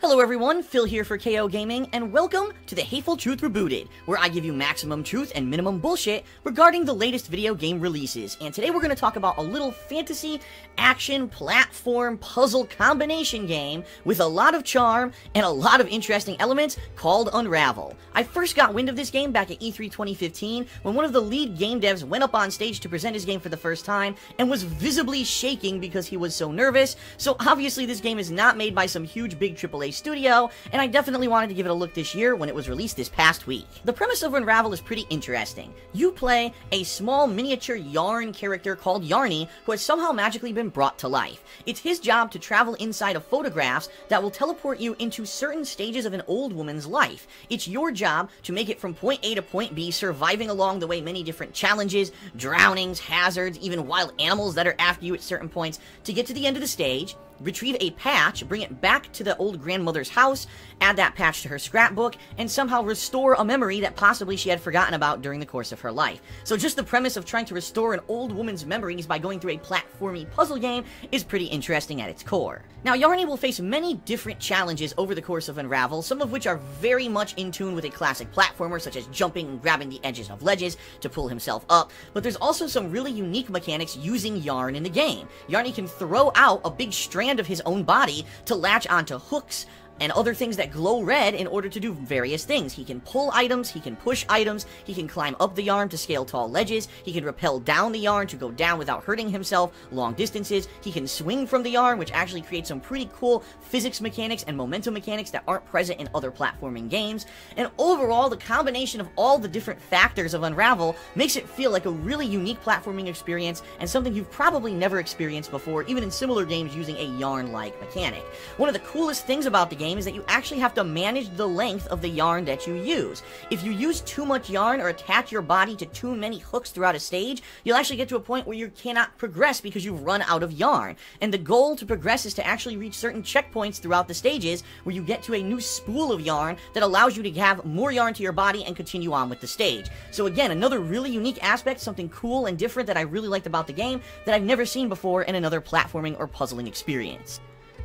Hello everyone, Phil here for KO Gaming, and welcome to the Hateful Truth Rebooted, where I give you maximum truth and minimum bullshit regarding the latest video game releases. And today we're going to talk about a little fantasy, action, platform, puzzle combination game with a lot of charm and a lot of interesting elements called Unravel. I first got wind of this game back at E3 2015 when one of the lead game devs went up on stage to present his game for the first time and was visibly shaking because he was so nervous. So obviously this game is not made by some huge big AAA studio, and I definitely wanted to give it a look this year when it was released this past week. The premise of Unravel is pretty interesting. You play a small miniature yarn character called Yarny who has somehow magically been brought to life. It's his job to travel inside of photographs that will teleport you into certain stages of an old woman's life. It's your job to make it from point A to point B, surviving along the way many different challenges, drownings, hazards, even wild animals that are after you at certain points, to get to the end of the stage, retrieve a patch, bring it back to the old grandmother's house, add that patch to her scrapbook, and somehow restore a memory that possibly she had forgotten about during the course of her life. So just the premise of trying to restore an old woman's memories by going through a platformy puzzle game is pretty interesting at its core. Now, Yarny will face many different challenges over the course of Unravel, some of which are very much in tune with a classic platformer, such as jumping and grabbing the edges of ledges to pull himself up, but there's also some really unique mechanics using yarn in the game. Yarny can throw out a big strand of his own body to latch onto hooks and other things that glow red in order to do various things. He can pull items, he can push items, he can climb up the yarn to scale tall ledges, he can rappel down the yarn to go down without hurting himself long distances, he can swing from the yarn, which actually creates some pretty cool physics mechanics and momentum mechanics that aren't present in other platforming games. And overall, the combination of all the different factors of Unravel makes it feel like a really unique platforming experience and something you've probably never experienced before, even in similar games using a yarn-like mechanic. One of the coolest things about the game is that you actually have to manage the length of the yarn that you use. If you use too much yarn or attach your body to too many hooks throughout a stage, you'll actually get to a point where you cannot progress because you've run out of yarn. And the goal to progress is to actually reach certain checkpoints throughout the stages where you get to a new spool of yarn that allows you to have more yarn to your body and continue on with the stage. So again, another really unique aspect, something cool and different that I really liked about the game that I've never seen before in another platforming or puzzling experience.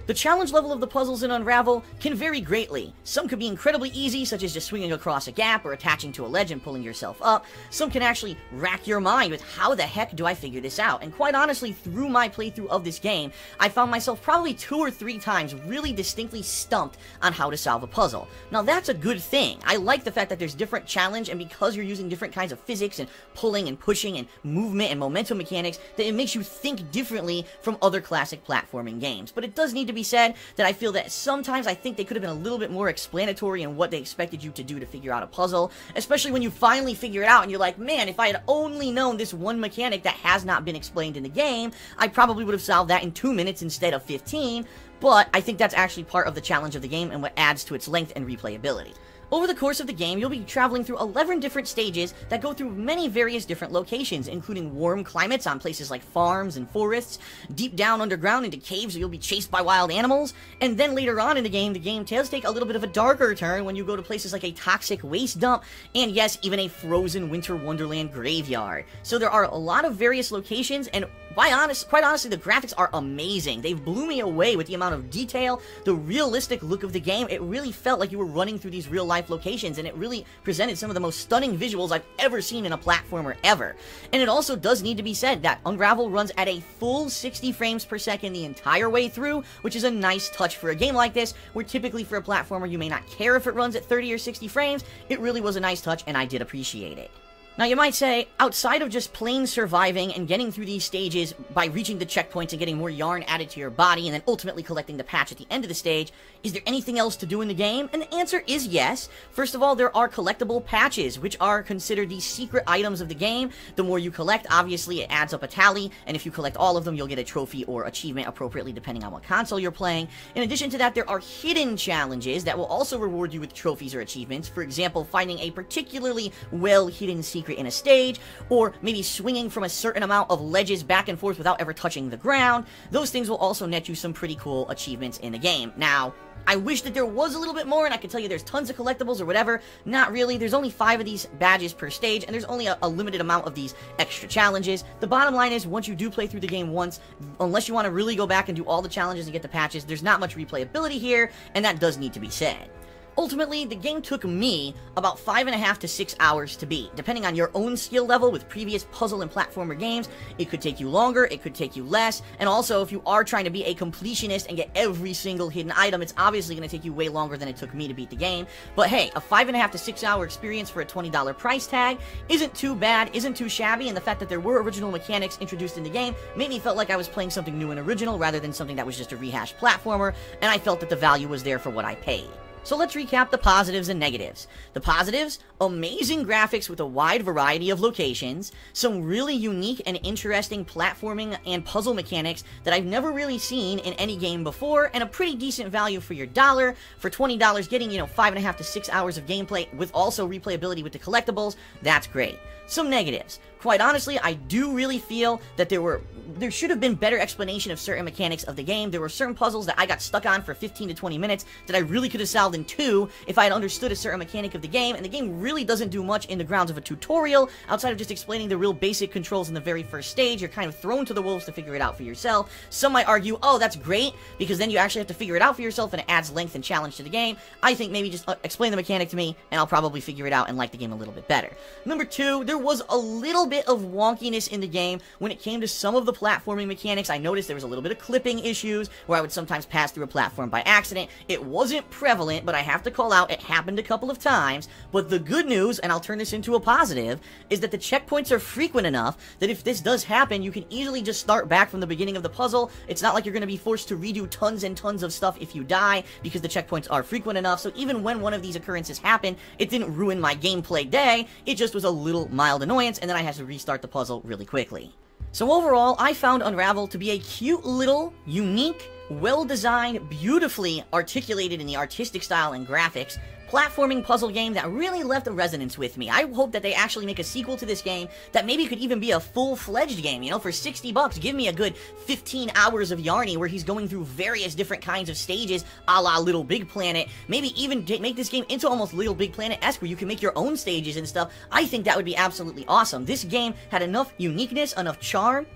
The challenge level of the puzzles in Unravel can vary greatly. Some could be incredibly easy, such as just swinging across a gap or attaching to a ledge and pulling yourself up. Some can actually rack your mind with how the heck do I figure this out? And quite honestly, through my playthrough of this game, I found myself probably 2 or 3 times really distinctly stumped on how to solve a puzzle. Now that's a good thing. I like the fact that there's different challenge, and because you're using different kinds of physics and pulling and pushing and movement and momentum mechanics, that it makes you think differently from other classic platforming games. But it does need to be said that I feel that sometimes I think they could have been a little bit more explanatory in what they expected you to do to figure out a puzzle, especially when you finally figure it out and you're like, man, if I had only known this one mechanic that has not been explained in the game, I probably would have solved that in 2 minutes instead of 15, but I think that's actually part of the challenge of the game and what adds to its length and replayability. Over the course of the game, you'll be traveling through 11 different stages that go through many various different locations, including warm climates on places like farms and forests, deep down underground into caves where you'll be chased by wild animals, and then later on in the game does take a little bit of a darker turn when you go to places like a toxic waste dump, and yes, even a frozen winter wonderland graveyard. So there are a lot of various locations, and quite honestly, the graphics are amazing. They blew me away with the amount of detail, the realistic look of the game. It really felt like you were running through these real-life locations, and it really presented some of the most stunning visuals I've ever seen in a platformer ever. And it also does need to be said that Unravel runs at a full 60 frames per second the entire way through, which is a nice touch for a game like this, where typically for a platformer you may not care if it runs at 30 or 60 frames. It really was a nice touch, and I did appreciate it. Now you might say, outside of just plain surviving and getting through these stages by reaching the checkpoints and getting more yarn added to your body and then ultimately collecting the patch at the end of the stage, is there anything else to do in the game? And the answer is yes. First of all, there are collectible patches, which are considered the secret items of the game. The more you collect, obviously it adds up a tally, and if you collect all of them, you'll get a trophy or achievement appropriately depending on what console you're playing. In addition to that, there are hidden challenges that will also reward you with trophies or achievements. For example, finding a particularly well-hidden secret in a stage, or maybe swinging from a certain amount of ledges back and forth without ever touching the ground. Those things will also net you some pretty cool achievements in the game. Now, I wish that there was a little bit more, and I could tell you there's tons of collectibles or whatever. Not really. There's only 5 of these badges per stage, and there's only a limited amount of these extra challenges. The bottom line is, once you do play through the game once, unless you want to really go back and do all the challenges and get the patches, there's not much replayability here, and that does need to be said. Ultimately, the game took me about 5.5 to 6 hours to beat. Depending on your own skill level with previous puzzle and platformer games, it could take you longer, it could take you less, and also if you are trying to be a completionist and get every single hidden item, it's obviously going to take you way longer than it took me to beat the game. But hey, a 5.5 to 6 hour experience for a $20 price tag isn't too bad, isn't too shabby, and the fact that there were original mechanics introduced in the game made me feel like I was playing something new and original rather than something that was just a rehashed platformer, and I felt that the value was there for what I paid. So let's recap the positives and negatives. The positives, amazing graphics with a wide variety of locations, some really unique and interesting platforming and puzzle mechanics that I've never really seen in any game before, and a pretty decent value for your dollar. For $20, getting, 5.5 to 6 hours of gameplay with also replayability with the collectibles, that's great. Some negatives. Quite honestly, I do really feel that there should have been better explanation of certain mechanics of the game. There were certain puzzles that I got stuck on for 15 to 20 minutes that I really could have solved in 2 if I had understood a certain mechanic of the game, and the game really doesn't do much in the grounds of a tutorial, outside of just explaining the real basic controls in the very first stage. You're kind of thrown to the wolves to figure it out for yourself. Some might argue, oh, that's great, because then you actually have to figure it out for yourself, and it adds length and challenge to the game. I think maybe just explain the mechanic to me, and I'll probably figure it out and like the game a little bit better. Number 2, there was a little bit of wonkiness in the game when it came to some of the platforming mechanics. I noticed there was a little bit of clipping issues where I would sometimes pass through a platform by accident. It wasn't prevalent, but I have to call out, it happened a couple of times. But the good news, and I'll turn this into a positive, is that the checkpoints are frequent enough that if this does happen, you can easily just start back from the beginning of the puzzle. It's not like you're going to be forced to redo tons and tons of stuff if you die, because the checkpoints are frequent enough. So even when one of these occurrences happened, it didn't ruin my gameplay day. It just was a little mild annoyance, and then I had to restart the puzzle really quickly. So overall, I found Unravel to be a cute little, unique, well-designed, beautifully articulated in the artistic style and graphics, platforming puzzle game that really left a resonance with me. I hope that they actually make a sequel to this game that maybe could even be a full-fledged game. For $60, give me a good 15 hours of Yarny where he's going through various different kinds of stages a la Little Big Planet. Maybe even make this game into almost Little Big Planet-esque where you can make your own stages and stuff. I think that would be absolutely awesome. This game had enough uniqueness, enough charm,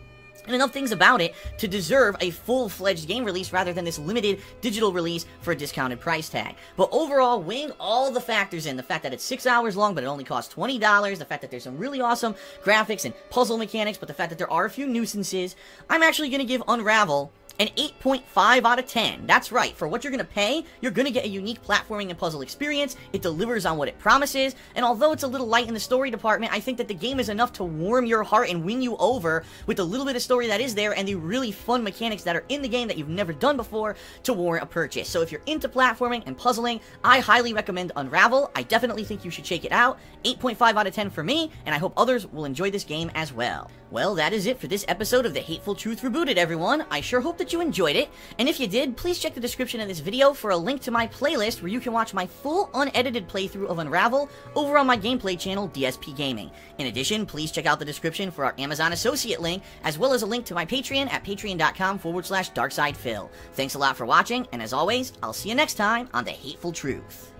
and enough things about it to deserve a full-fledged game release rather than this limited digital release for a discounted price tag. But overall, weighing all the factors in, the fact that it's 6 hours long but it only costs $20, the fact that there's some really awesome graphics and puzzle mechanics, but the fact that there are a few nuisances, I'm actually going to give Unravel an 8.5 out of 10. That's right, for what you're going to pay, you're going to get a unique platforming and puzzle experience. It delivers on what it promises, and although it's a little light in the story department, I think that the game is enough to warm your heart and win you over with the little bit of story that is there and the really fun mechanics that are in the game that you've never done before to warrant a purchase. So if you're into platforming and puzzling, I highly recommend Unravel. I definitely think you should check it out. 8.5 out of 10 for me, and I hope others will enjoy this game as well. Well, that is it for this episode of The Hateful Truth Rebooted, everyone. I sure hope that you enjoyed it, and if you did, please check the description of this video for a link to my playlist where you can watch my full unedited playthrough of Unravel over on my gameplay channel, DSP Gaming. In addition, please check out the description for our Amazon Associate link, as well as a link to my Patreon at patreon.com/DarksidePhil. Thanks a lot for watching, and as always, I'll see you next time on The Hateful Truth.